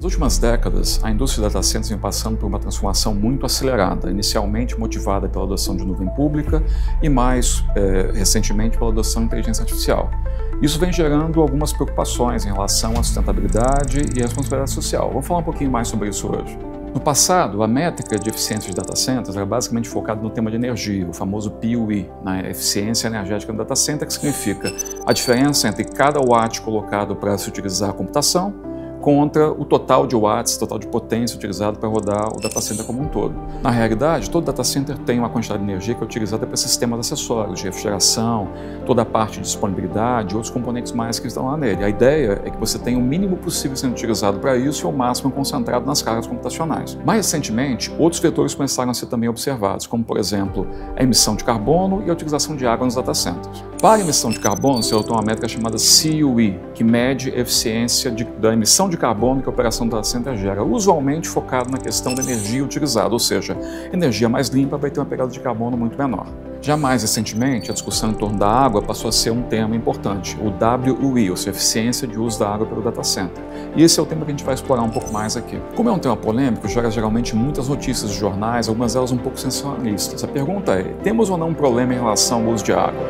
Nas últimas décadas, a indústria de data centers vem passando por uma transformação muito acelerada, inicialmente motivada pela adoção de nuvem pública e mais recentemente pela adoção de inteligência artificial. Isso vem gerando algumas preocupações em relação à sustentabilidade e à responsabilidade social. Vamos falar um pouquinho mais sobre isso hoje. No passado, a métrica de eficiência de data centers era basicamente focada no tema de energia, o famoso PUE, na eficiência energética do data center, que significa a diferença entre cada watt colocado para se utilizar a computação contra o total de watts, total de potência utilizado para rodar o data center como um todo. Na realidade, todo data center tem uma quantidade de energia que é utilizada para sistemas acessórios, de refrigeração, toda a parte de disponibilidade, outros componentes mais que estão lá nele. A ideia é que você tenha o mínimo possível sendo utilizado para isso e o máximo concentrado nas cargas computacionais. Mais recentemente, outros vetores começaram a ser também observados, como por exemplo, a emissão de carbono e a utilização de água nos data centers. Para a emissão de carbono, se adotou uma métrica chamada CUE, que mede a eficiência da emissão de carbono que a operação do data center gera, usualmente focado na questão da energia utilizada, ou seja, energia mais limpa vai ter uma pegada de carbono muito menor. Já mais recentemente, a discussão em torno da água passou a ser um tema importante, o WUE, ou seja, eficiência de uso da água pelo data center. E esse é o tema que a gente vai explorar um pouco mais aqui. Como é um tema polêmico, gera geralmente muitas notícias de jornais, algumas delas um pouco sensacionalistas. A pergunta é, temos ou não um problema em relação ao uso de água?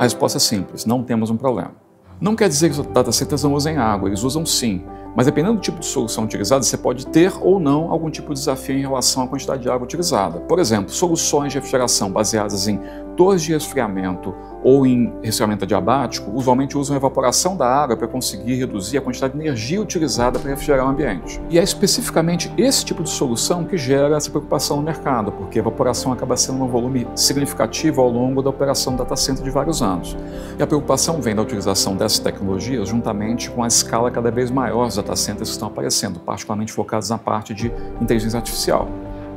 A resposta é simples, não temos um problema. Não quer dizer que os data centers não usem água, eles usam sim, mas dependendo do tipo de solução utilizada, você pode ter ou não algum tipo de desafio em relação à quantidade de água utilizada. Por exemplo, soluções de refrigeração baseadas em torres de resfriamento ou em resfriamento adiabático usualmente usam a evaporação da água para conseguir reduzir a quantidade de energia utilizada para refrigerar o ambiente. E é especificamente esse tipo de solução que gera essa preocupação no mercado, porque a evaporação acaba sendo um volume significativo ao longo da operação do data center de vários anos. E a preocupação vem da utilização dessas tecnologias juntamente com a escala cada vez maior dos data centers que estão aparecendo, particularmente focados na parte de inteligência artificial.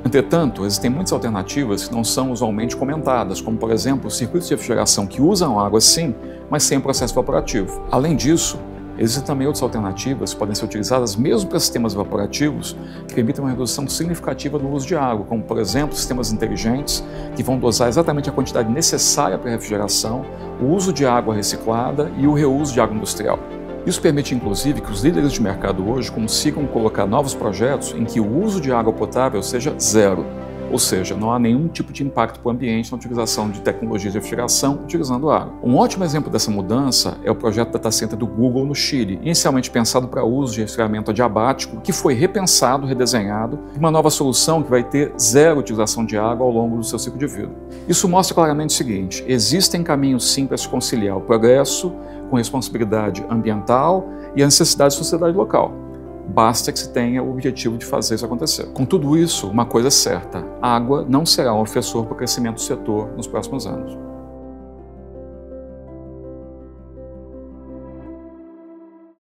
Entretanto, existem muitas alternativas que não são usualmente comentadas, como por exemplo, circuitos de refrigeração que usam água sim, mas sem o processo evaporativo. Além disso, existem também outras alternativas que podem ser utilizadas mesmo para sistemas evaporativos que permitem uma redução significativa no uso de água, como por exemplo, sistemas inteligentes que vão dosar exatamente a quantidade necessária para a refrigeração, o uso de água reciclada e o reuso de água industrial. Isso permite, inclusive, que os líderes de mercado hoje consigam colocar novos projetos em que o uso de água potável seja zero, ou seja, não há nenhum tipo de impacto para o ambiente na utilização de tecnologias de refrigeração utilizando água. Um ótimo exemplo dessa mudança é o projeto Data Center do Google no Chile, inicialmente pensado para uso de resfriamento adiabático, que foi repensado, redesenhado, e uma nova solução que vai ter zero utilização de água ao longo do seu ciclo de vida. Isso mostra claramente o seguinte: existem caminhos sim para se conciliar o progresso com responsabilidade ambiental e a necessidade da sociedade local. Basta que se tenha o objetivo de fazer isso acontecer. Com tudo isso, uma coisa é certa: a água não será um ofensor para o crescimento do setor nos próximos anos.